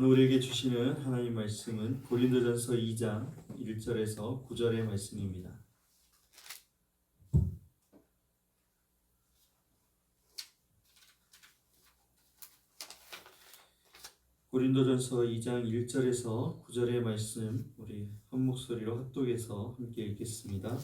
오늘 우리에게 주시는 하나님 말씀은 고린도전서 2장 1절에서 9절의 말씀입니다. 고린도전서 2장 1절에서 9절의 말씀 우리 한 목소리로 합독해서 함께 읽겠습니다.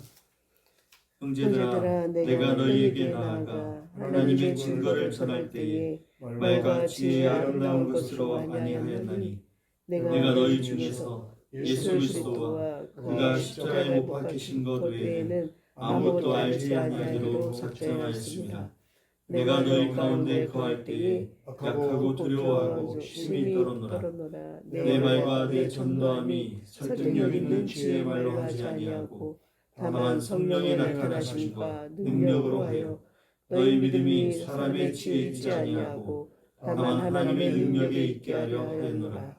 형제들아, 내가 너희에게 나아가 하나님의 증거를 전할 때에 말과 지혜의 아름다운 것으로 아니하였나니 내가 너희 중에서 예수 그리스도와 그가 십자가에 못 박히신 것 외에는 아무것도 알지 아니하기로 작정하였습니다. 내가 너희 가운데 거할 때에 약하고 두려워하고 심히 떨었노라. 내 말과 내 전도함이 설득력 있는 지혜의 말로 하지 아니하고 다만 성령의 나타나심과 능력으로 하여 너희 믿음이 사람의 지혜에 있지 아니하고 다만 하나님의 능력에 있게 하려 하였노라.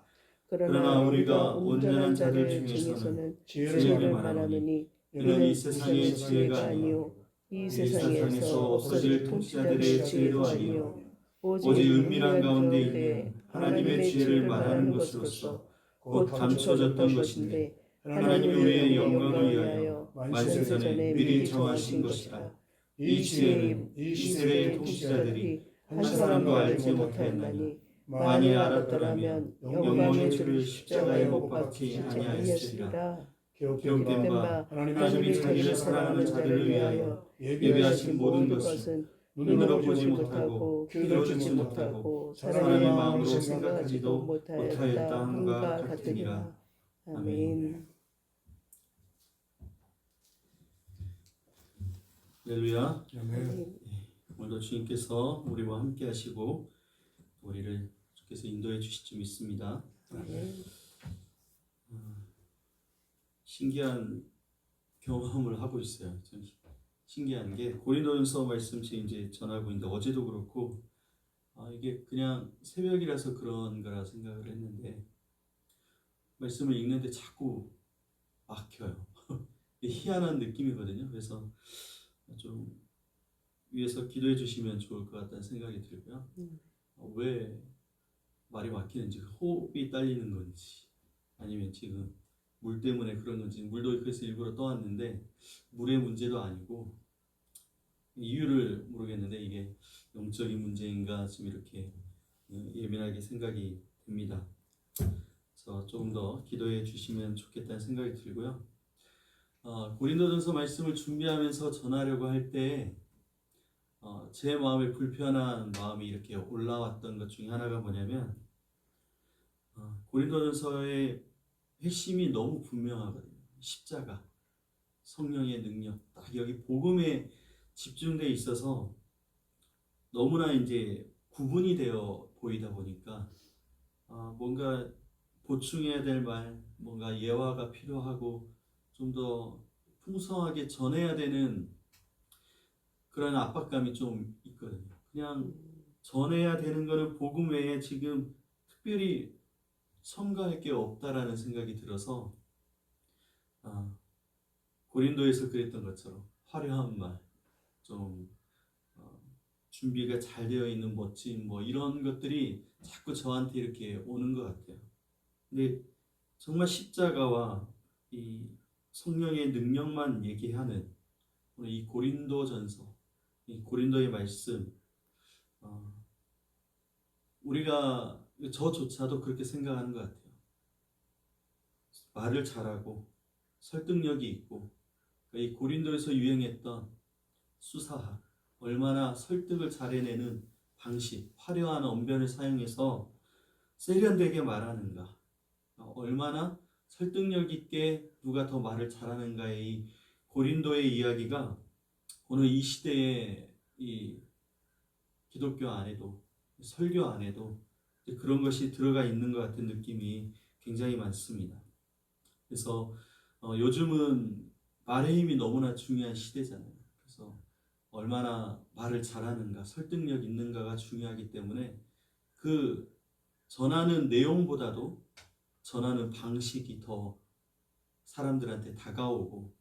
그러나 우리가 온전한 자들 중에서는 지혜를 말하노니 이는 이 세상의 지혜가 아니요 이 세상에서 없어질 통치자들의 지혜도 아니요 오직 은밀한 가운데 있는 하나님의 지혜를 말하는 것으로서 곧 감춰졌던 것인데 하나님이 우리의 영광을 위하여 만세 전에 미리 정하신 것이라. 이 지혜는 이 시대의 통치자들이 한 사람도 알지 못하였나니 만일 알았더라면 영광의 주를 십자가에 못 박히지 아니하였으리라. 기록된 바 하나님이 자기를 사랑하는 자들을 위하여 예비하신 모든 것은 눈으로 보지 못하고 귀로 듣지 못하고 사람의 마음으로 생각하지도 못하였다 함과 같으니라. 아멘. 할렐루야. 아멘. 오늘도 주님께서 우리와 함께 하시고 우리를 주께서 인도해 주실 줄 믿습니다. 아멘. 신기한 경험을 하고 있어요. 좀 신기한 게 고린도전서 말씀 지금 이제 전하고 있는데 어제도 그렇고 이게 그냥 새벽이라서 그런 거라 생각을 했는데 말씀을 읽는데 자꾸 막혀요. 희한한 느낌이거든요. 그래서 좀 위에서 기도해 주시면 좋을 것 같다는 생각이 들고요. 왜 말이 막히는지, 호흡이 딸리는 건지 아니면 지금 물 때문에 그런 건지, 물도 그래서 일부러 떠왔는데 물의 문제도 아니고 이유를 모르겠는데 이게 영적인 문제인가 지금 이렇게 예민하게 생각이 됩니다. 그래서 조금 더 기도해 주시면 좋겠다는 생각이 들고요. 고린도전서 말씀을 준비하면서 전하려고 할 때 제 마음에 불편한 마음이 이렇게 올라왔던 것 중에 하나가 뭐냐면 고린도전서의 핵심이 너무 분명하거든요. 십자가, 성령의 능력, 딱 여기 복음에 집중돼 있어서 너무나 이제 구분이 되어 보이다 보니까 뭔가 보충해야 될 말, 뭔가 예화가 필요하고 좀 더 풍성하게 전해야 되는 그런 압박감이 좀 있거든요. 그냥 전해야 되는 거는 복음 외에 지금 특별히 첨가할 게 없다라는 생각이 들어서 고린도에서 그랬던 것처럼 화려한 말, 좀 준비가 잘 되어 있는 멋진 뭐 이런 것들이 자꾸 저한테 이렇게 오는 것 같아요. 근데 정말 십자가와 이 성령의 능력만 얘기하는 오늘 이 고린도전서, 이 고린도의 말씀, 우리가 저조차도 그렇게 생각하는 것 같아요. 말을 잘하고 설득력이 있고 이 고린도에서 유행했던 수사학, 얼마나 설득을 잘 해내는 방식, 화려한 언변을 사용해서 세련되게 말하는가, 얼마나 설득력 있게 누가 더 말을 잘하는가의 이 고린도의 이야기가 오늘 이 시대의 이 기독교 안에도 설교 안에도 그런 것이 들어가 있는 것 같은 느낌이 굉장히 많습니다. 그래서 요즘은 말의 힘이 너무나 중요한 시대잖아요. 그래서 얼마나 말을 잘하는가, 설득력 있는가가 중요하기 때문에 그 전하는 내용보다도 전하는 방식이 더 사람들한테 다가오고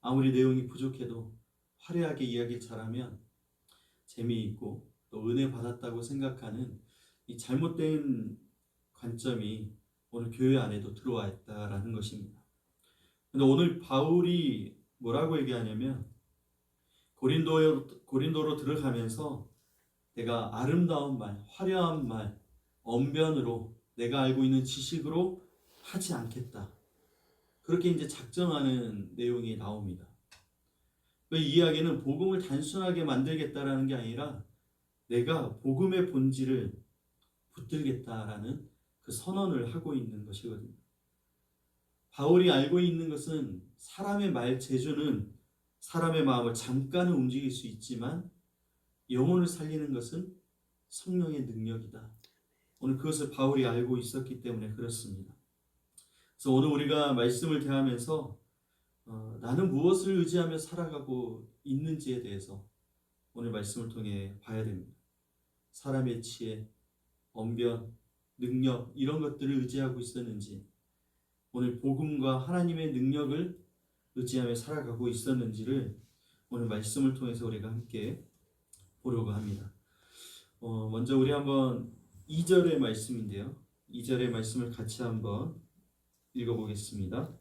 아무리 내용이 부족해도 화려하게 이야기를 잘하면 재미있고 또 은혜 받았다고 생각하는 이 잘못된 관점이 오늘 교회 안에도 들어와 있다라는 것입니다. 근데 오늘 바울이 뭐라고 얘기하냐면 고린도로 들어가면서 내가 아름다운 말, 화려한 말, 언변으로 내가 알고 있는 지식으로 하지 않겠다. 그렇게 이제 작정하는 내용이 나옵니다. 이 이야기는 복음을 단순하게 만들겠다라는 게 아니라 내가 복음의 본질을 붙들겠다라는 그 선언을 하고 있는 것이거든요. 바울이 알고 있는 것은 사람의 말 재주는 사람의 마음을 잠깐은 움직일 수 있지만 영혼을 살리는 것은 성령의 능력이다. 오늘 그것을 바울이 알고 있었기 때문에 그렇습니다. 그래서 오늘 우리가 말씀을 대하면서 나는 무엇을 의지하며 살아가고 있는지에 대해서 오늘 말씀을 통해 봐야 됩니다. 사람의 지혜, 언변, 능력 이런 것들을 의지하고 있었는지, 오늘 복음과 하나님의 능력을 의지하며 살아가고 있었는지를 오늘 말씀을 통해서 우리가 함께 보려고 합니다. 먼저 우리 한번 2절의 말씀인데요. 2절의 말씀을 같이 한번 읽어보겠습니다.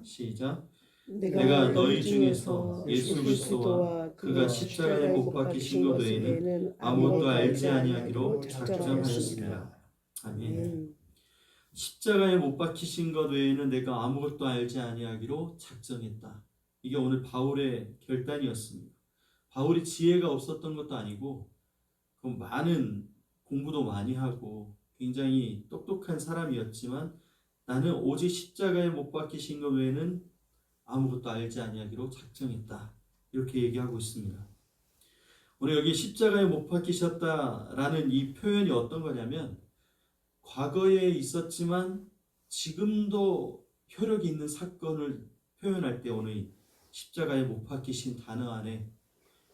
시작. 내가 너희 중에서 예수 그리스도와 그가 십자가에 못 박히신 것 외에는 아무것도 알지 아니하기로 작정하였습니다. 아멘. 십자가에 못 박히신 것 외에는 내가 아무것도 알지 아니하기로 작정했다. 이게 오늘 바울의 결단이었습니다. 바울이 지혜가 없었던 것도 아니고 많은 공부도 많이 하고 굉장히 똑똑한 사람이었지만 나는 오직 십자가에 못 박히신 것 외에는 아무것도 알지 아니하기로 작정했다. 이렇게 얘기하고 있습니다. 오늘 여기 십자가에 못 박히셨다라는 이 표현이 어떤 거냐면 과거에 있었지만 지금도 혈육이 있는 사건을 표현할 때 오늘 십자가에 못 박히신 단어 안에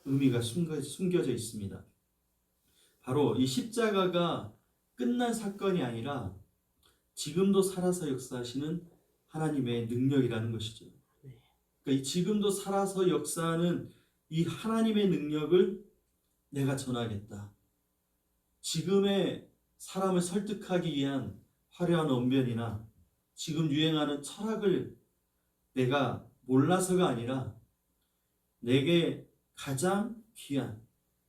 의미가 숨겨져 있습니다. 바로 이 십자가가 끝난 사건이 아니라 지금도 살아서 역사하시는 하나님의 능력이라는 것이죠. 그러니까 이 지금도 살아서 역사하는 이 하나님의 능력을 내가 전하겠다. 지금의 사람을 설득하기 위한 화려한 언변이나 지금 유행하는 철학을 내가 몰라서가 아니라 내게 가장 귀한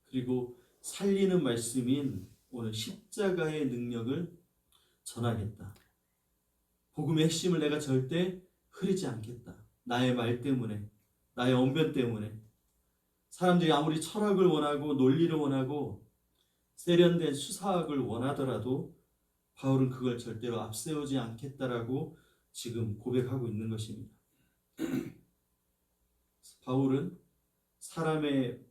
그리고 살리는 말씀인 오늘 십자가의 능력을 전하겠다. 복음의 핵심을 내가 절대 흐리지 않겠다. 나의 말 때문에, 나의 언변 때문에 사람들이 아무리 철학을 원하고 논리를 원하고 세련된 수사학을 원하더라도 바울은 그걸 절대로 앞세우지 않겠다라고 지금 고백하고 있는 것입니다. 바울은 사람의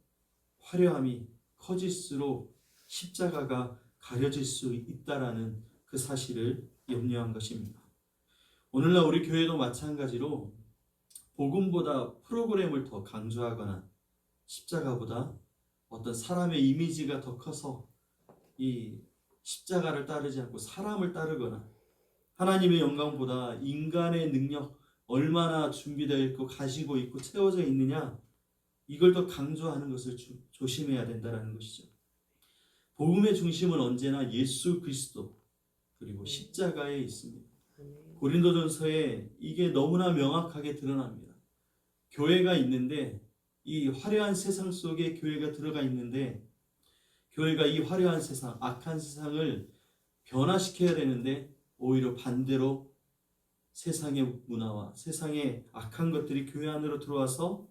화려함이 커질수록 십자가가 가려질 수 있다라는 그 사실을 염려한 것입니다. 오늘날 우리 교회도 마찬가지로 복음보다 프로그램을 더 강조하거나 십자가보다 어떤 사람의 이미지가 더 커서 이 십자가를 따르지 않고 사람을 따르거나 하나님의 영광보다 인간의 능력 얼마나 준비되어 있고 가지고 있고 채워져 있느냐 이걸 더 강조하는 것을 조심해야 된다는 것이죠. 복음의 중심은 언제나 예수 그리스도 그리고 십자가에 있습니다. 고린도전서에 이게 너무나 명확하게 드러납니다. 교회가 있는데 이 화려한 세상 속에 교회가 들어가 있는데 교회가 이 화려한 세상, 악한 세상을 변화시켜야 되는데 오히려 반대로 세상의 문화와 세상의 악한 것들이 교회 안으로 들어와서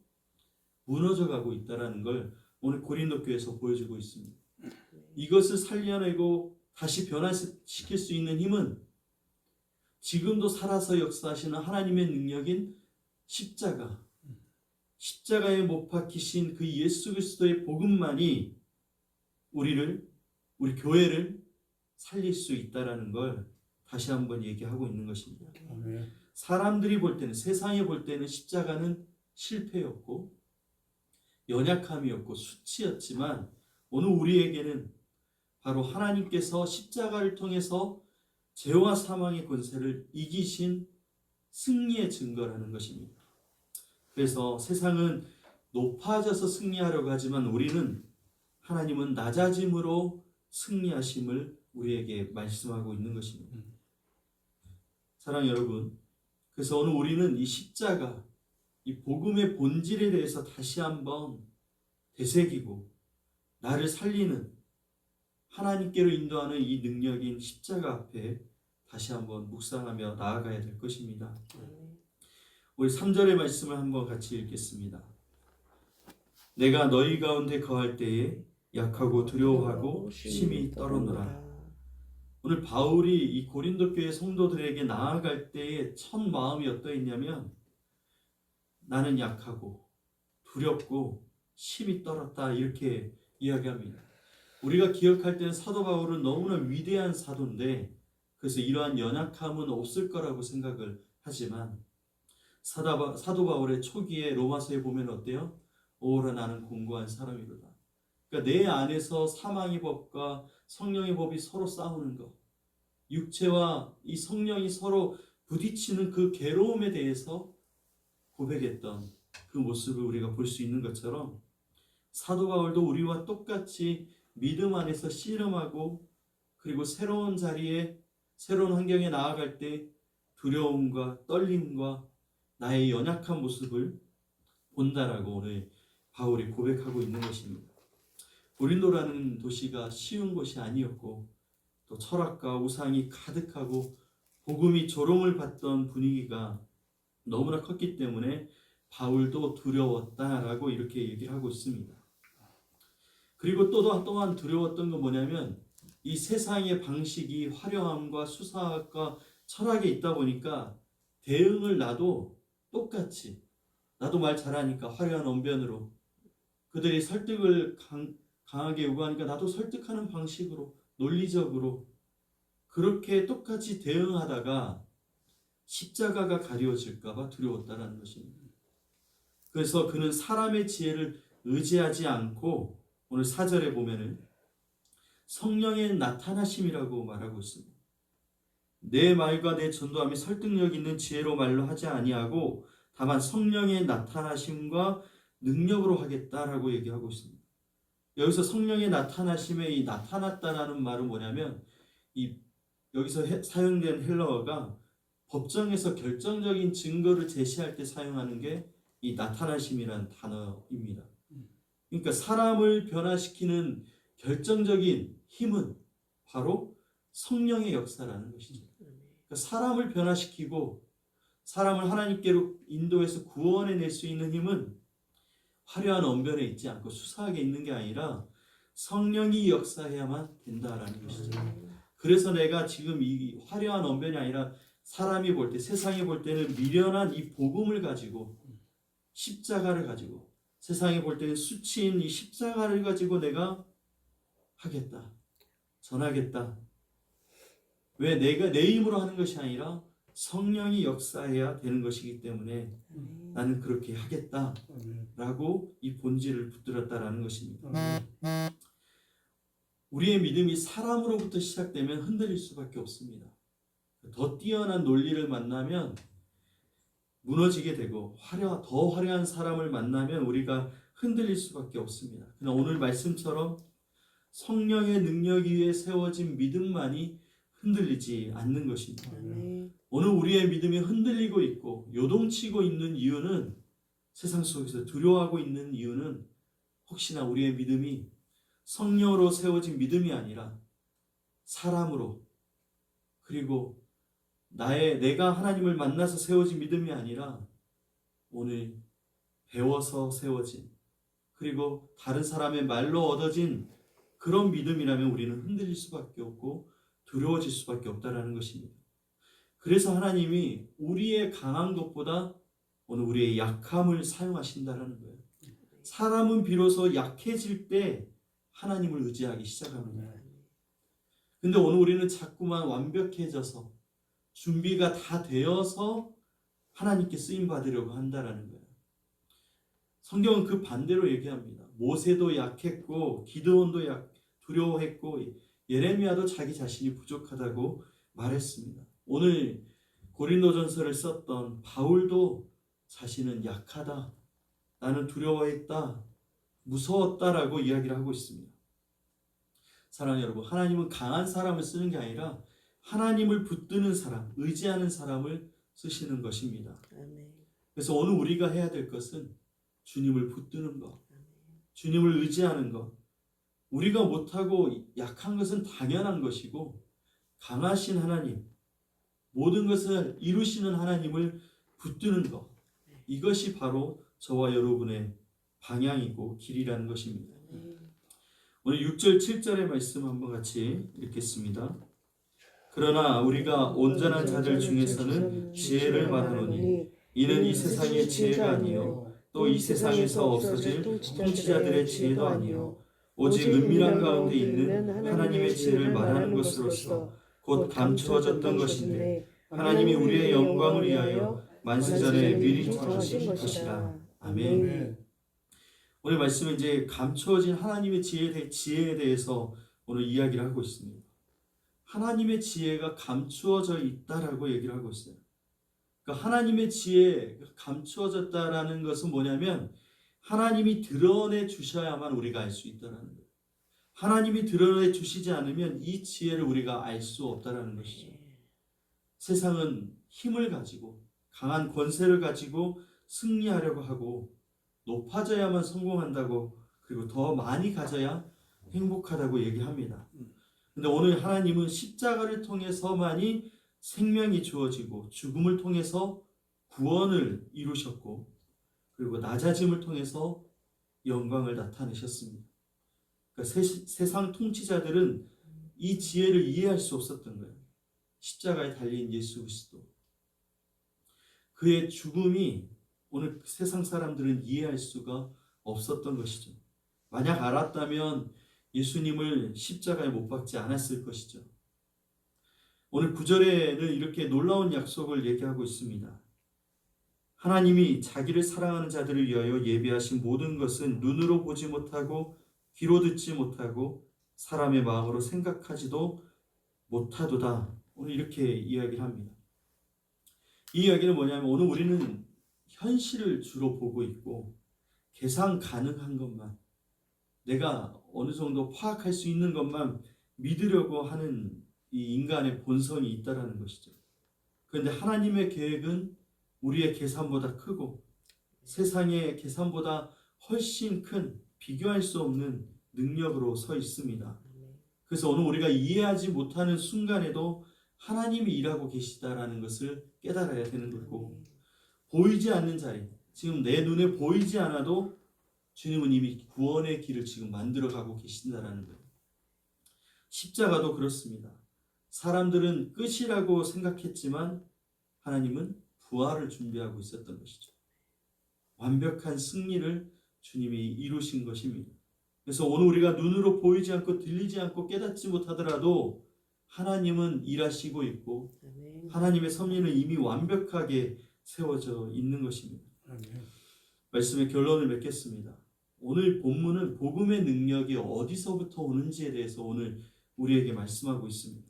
무너져가고 있다는 걸 오늘 고린도 교회에서 보여주고 있습니다. 이것을 살려내고 다시 변화시킬 수 있는 힘은 지금도 살아서 역사하시는 하나님의 능력인 십자가에 못 박히신 그 예수 그리스도의 복음만이 우리 교회를 살릴 수 있다라는 걸 다시 한번 얘기하고 있는 것입니다. 사람들이 볼 때는 세상이 볼 때는 십자가는 실패였고 연약함이었고 수치였지만 오늘 우리에게는 바로 하나님께서 십자가를 통해서 죄와 사망의 권세를 이기신 승리의 증거라는 것입니다. 그래서 세상은 높아져서 승리하려고 하지만 하나님은 낮아짐으로 승리하심을 우리에게 말씀하고 있는 것입니다. 사랑 여러분, 그래서 오늘 우리는 이 십자가, 이 복음의 본질에 대해서 다시 한번 되새기고 나를 살리는 하나님께로 인도하는 이 능력인 십자가 앞에 다시 한번 묵상하며 나아가야 될 것입니다. 우리 3절의 말씀을 한번 같이 읽겠습니다. 내가 너희 가운데 거할 때에 약하고 두려워하고 심히 떨었노라. 오늘 바울이 이 고린도 교회 성도들에게 나아갈 때의 첫 마음이 어떠했냐면 나는 약하고 두렵고 심히 떨었다, 이렇게 이야기합니다. 우리가 기억할 때는 사도 바울은 너무나 위대한 사도인데 그래서 이러한 연약함은 없을 거라고 생각을 하지만 사도 바울의 초기에 로마서에 보면 어때요? 오라 나는 공고한 사람이로다. 그러니까 내 안에서 사망의 법과 성령의 법이 서로 싸우는 것, 육체와 이 성령이 서로 부딪히는 그 괴로움에 대해서 고백했던 그 모습을 우리가 볼 수 있는 것처럼 사도 바울도 우리와 똑같이 믿음 안에서 씨름하고 그리고 새로운 자리에 새로운 환경에 나아갈 때 두려움과 떨림과 나의 연약한 모습을 본다라고 오늘 바울이 고백하고 있는 것입니다. 고린도라는 도시가 쉬운 곳이 아니었고 또 철학과 우상이 가득하고 복음이 조롱을 받던 분위기가 너무나 컸기 때문에 바울도 두려웠다라고 이렇게 얘기를 하고 있습니다. 그리고 또한 두려웠던 건 뭐냐면 이 세상의 방식이 화려함과 수사학과 철학에 있다 보니까 대응을 나도 똑같이 나도 말 잘하니까 화려한 언변으로 그들이 설득을 강하게 요구하니까 나도 설득하는 방식으로 논리적으로 그렇게 똑같이 대응하다가 십자가가 가려질까 봐 두려웠다는 것입니다. 그래서 그는 사람의 지혜를 의지하지 않고 오늘 4절에 보면은 성령의 나타나심이라고 말하고 있습니다. 내 말과 내 전도함이 설득력 있는 지혜로 말로 하지 아니하고 다만 성령의 나타나심과 능력으로 하겠다라고 얘기하고 있습니다. 여기서 성령의 나타나심에 이 나타났다라는 말은 뭐냐면 이 여기서 사용된 헬라어가 법정에서 결정적인 증거를 제시할 때 사용하는 게 이 나타나심이라는 단어입니다. 그러니까 사람을 변화시키는 결정적인 힘은 바로 성령의 역사라는 것이죠. 그러니까 사람을 변화시키고 사람을 하나님께로 인도해서 구원해낼 수 있는 힘은 화려한 언변에 있지 않고 수사하게 있는 게 아니라 성령이 역사해야만 된다라는 것이죠. 그래서 내가 지금 이 화려한 언변이 아니라 사람이 볼 때, 세상이 볼 때는 미련한 이 복음을 가지고 십자가를 가지고 세상이 볼 때는 수치인 이 십자가를 가지고 내가 하겠다, 전하겠다. 왜 내가 내 힘으로 하는 것이 아니라 성령이 역사해야 되는 것이기 때문에 나는 그렇게 하겠다라고 이 본질을 붙들었다라는 것입니다. 우리의 믿음이 사람으로부터 시작되면 흔들릴 수밖에 없습니다. 더 뛰어난 논리를 만나면 무너지게 되고 더 화려한 사람을 만나면 우리가 흔들릴 수밖에 없습니다. 그러나 오늘 말씀처럼 성령의 능력 위에 세워진 믿음만이 흔들리지 않는 것입니다. 오늘 우리의 믿음이 흔들리고 있고 요동치고 있는 이유는 세상 속에서 두려워하고 있는 이유는 혹시나 우리의 믿음이 성령으로 세워진 믿음이 아니라 사람으로 그리고 내가 하나님을 만나서 세워진 믿음이 아니라 오늘 배워서 세워진 그리고 다른 사람의 말로 얻어진 그런 믿음이라면 우리는 흔들릴 수밖에 없고 두려워질 수밖에 없다라는 것입니다. 그래서 하나님이 우리의 강한 것보다 오늘 우리의 약함을 사용하신다라는 거예요. 사람은 비로소 약해질 때 하나님을 의지하기 시작합니다. 근데 오늘 우리는 자꾸만 완벽해져서 준비가 다 되어서 하나님께 쓰임 받으려고 한다라는 거예요. 성경은 그 반대로 얘기합니다. 모세도 약했고 기드온도 두려워했고 예레미야도 자기 자신이 부족하다고 말했습니다. 오늘 고린도전서를 썼던 바울도 자신은 약하다, 나는 두려워했다, 무서웠다라고 이야기를 하고 있습니다. 사랑하는 여러분, 하나님은 강한 사람을 쓰는 게 아니라 하나님을 붙드는 사람, 의지하는 사람을 쓰시는 것입니다. 아멘. 그래서 오늘 우리가 해야 될 것은 주님을 붙드는 것, 주님을 의지하는 것. 우리가 못하고 약한 것은 당연한 것이고 강하신 하나님, 모든 것을 이루시는 하나님을 붙드는 것, 이것이 바로 저와 여러분의 방향이고 길이라는 것입니다. 오늘 6절 7절의 말씀 한번 같이 읽겠습니다. 그러나 우리가 온전한 자들 중에서는 지혜를 말하노니 이는 이 세상의 지혜가 아니요 또 이 세상에서 없어질 통치자들의 지혜도 아니요 오직 은밀한 가운데 있는 하나님의 지혜를 말하는 것으로서 곧 감추어졌던 것인데 하나님이 우리의 영광을 위하여 만세전에 미리 정하신 것이라. 아멘. 오늘 말씀은 이제 감추어진 하나님의 지혜에 대해서 오늘 이야기를 하고 있습니다. 하나님의 지혜가 감추어져 있다라고 얘기를 하고 있어요. 그러니까 하나님의 지혜가 감추어졌다라는 것은 뭐냐면 하나님이 드러내 주셔야만 우리가 알 수 있다라는 거예요. 하나님이 드러내 주시지 않으면 이 지혜를 우리가 알 수 없다라는 것이죠. 세상은 힘을 가지고 강한 권세를 가지고 승리하려고 하고 높아져야만 성공한다고 그리고 더 많이 가져야 행복하다고 얘기합니다. 근데 오늘 하나님은 십자가를 통해서만이 생명이 주어지고 죽음을 통해서 구원을 이루셨고 그리고 낮아짐을 통해서 영광을 나타내셨습니다. 그러니까 세상 통치자들은 이 지혜를 이해할 수 없었던 거예요. 십자가에 달린 예수 그리스도, 그의 죽음이 오늘 세상 사람들은 이해할 수가 없었던 것이죠. 만약 알았다면 예수님을 십자가에 못 박지 않았을 것이죠. 오늘 9절에는 이렇게 놀라운 약속을 얘기하고 있습니다. 하나님이 자기를 사랑하는 자들을 위하여 예비하신 모든 것은 눈으로 보지 못하고 귀로 듣지 못하고 사람의 마음으로 생각하지도 못하도다. 오늘 이렇게 이야기를 합니다. 이 이야기는 뭐냐면 오늘 우리는 현실을 주로 보고 있고 계산 가능한 것만, 내가 어느 정도 파악할 수 있는 것만 믿으려고 하는 이 인간의 본성이 있다라는 것이죠. 그런데 하나님의 계획은 우리의 계산보다 크고 세상의 계산보다 훨씬 큰 비교할 수 없는 능력으로 서 있습니다. 그래서 오늘 우리가 이해하지 못하는 순간에도 하나님이 일하고 계시다라는 것을 깨달아야 되는 거고, 보이지 않는 자리, 지금 내 눈에 보이지 않아도 주님은 이미 구원의 길을 지금 만들어가고 계신다라는 거예요. 십자가도 그렇습니다. 사람들은 끝이라고 생각했지만 하나님은 부활을 준비하고 있었던 것이죠. 완벽한 승리를 주님이 이루신 것입니다. 그래서 오늘 우리가 눈으로 보이지 않고 들리지 않고 깨닫지 못하더라도 하나님은 일하시고 있고 하나님의 섭리는 이미 완벽하게 세워져 있는 것입니다. 말씀의 결론을 맺겠습니다. 오늘 본문은 복음의 능력이 어디서부터 오는지에 대해서 오늘 우리에게 말씀하고 있습니다.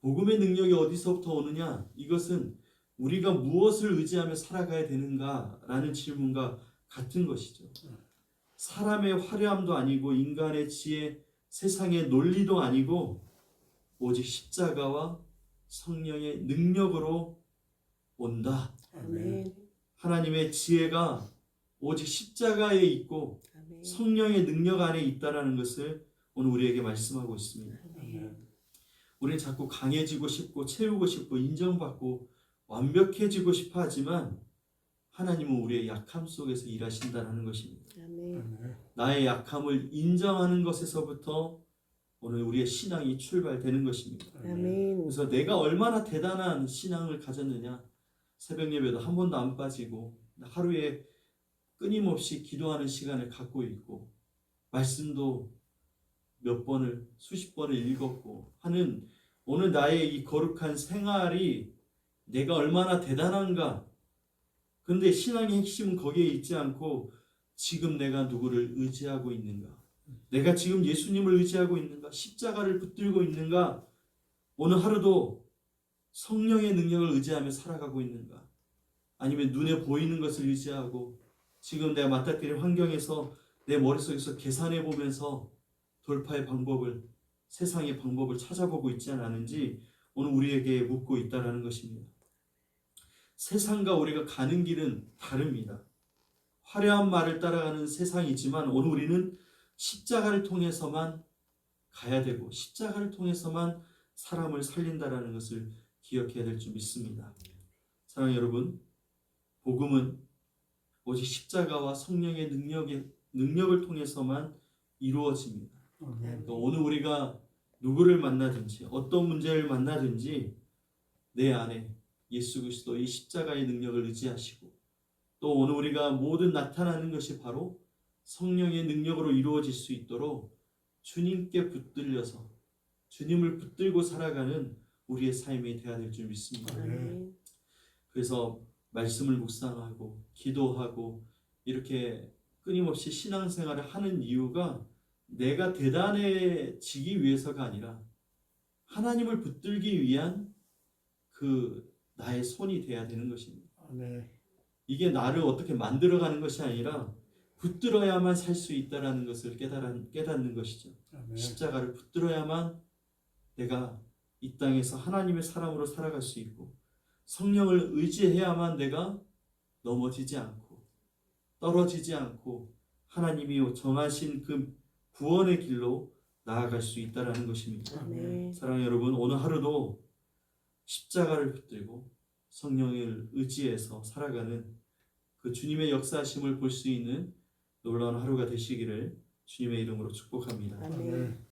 복음의 능력이 어디서부터 오느냐? 이것은 우리가 무엇을 의지하며 살아가야 되는가라는 질문과 같은 것이죠. 사람의 화려함도 아니고 인간의 지혜, 세상의 논리도 아니고 오직 십자가와 성령의 능력으로 온다. 아멘. 하나님의 지혜가 오직 십자가에 있고 아멘. 성령의 능력 안에 있다라는 것을 오늘 우리에게 말씀하고 있습니다. 아멘. 우리는 자꾸 강해지고 싶고 채우고 싶고 인정받고 완벽해지고 싶어 하지만 하나님은 우리의 약함 속에서 일하신다는 것입니다. 아멘. 나의 약함을 인정하는 것에서부터 오늘 우리의 신앙이 출발되는 것입니다. 아멘. 그래서 내가 얼마나 대단한 신앙을 가졌느냐, 새벽 예배도 한 번도 안 빠지고 하루에 끊임없이 기도하는 시간을 갖고 있고 말씀도 몇 번을 수십 번을 읽었고 하는 오늘 나의 이 거룩한 생활이 내가 얼마나 대단한가. 그런데 신앙의 핵심은 거기에 있지 않고 지금 내가 누구를 의지하고 있는가, 내가 지금 예수님을 의지하고 있는가, 십자가를 붙들고 있는가, 오늘 하루도 성령의 능력을 의지하며 살아가고 있는가, 아니면 눈에 보이는 것을 의지하고 지금 내가 맞닥뜨린 환경에서 내 머릿속에서 계산해 보면서 돌파의 방법을, 세상의 방법을 찾아보고 있지 않은지 오늘 우리에게 묻고 있다라는 것입니다. 세상과 우리가 가는 길은 다릅니다. 화려한 말을 따라가는 세상이지만 오늘 우리는 십자가를 통해서만 가야 되고 십자가를 통해서만 사람을 살린다라는 것을 기억해야 될 줄 믿습니다. 사랑하는 여러분, 복음은 오직 십자가와 성령의 능력을 통해서만 이루어집니다. 그러니까 오늘 우리가 누구를 만나든지 어떤 문제를 만나든지 내 안에 예수 그리스도의 십자가의 능력을 의지하시고 또 오늘 우리가 모든 나타나는 것이 바로 성령의 능력으로 이루어질 수 있도록 주님께 붙들려서 주님을 붙들고 살아가는 우리의 삶이 되어야 될 줄 믿습니다. 아멘. 그래서 말씀을 묵상하고 기도하고 이렇게 끊임없이 신앙생활을 하는 이유가 내가 대단해지기 위해서가 아니라 하나님을 붙들기 위한 그 나의 손이 돼야 되는 것입니다. 이게 나를 어떻게 만들어가는 것이 아니라 붙들어야만 살 수 있다는 것을 깨닫는 것이죠. 십자가를 붙들어야만 내가 이 땅에서 하나님의 사람으로 살아갈 수 있고 성령을 의지해야만 내가 넘어지지 않고 떨어지지 않고 하나님이 정하신 그 구원의 길로 나아갈 수 있다는 것입니다. 아멘. 사랑하는 여러분, 오늘 하루도 십자가를 붙들고 성령을 의지해서 살아가는 그 주님의 역사하심을 볼 수 있는 놀라운 하루가 되시기를 주님의 이름으로 축복합니다. 아멘.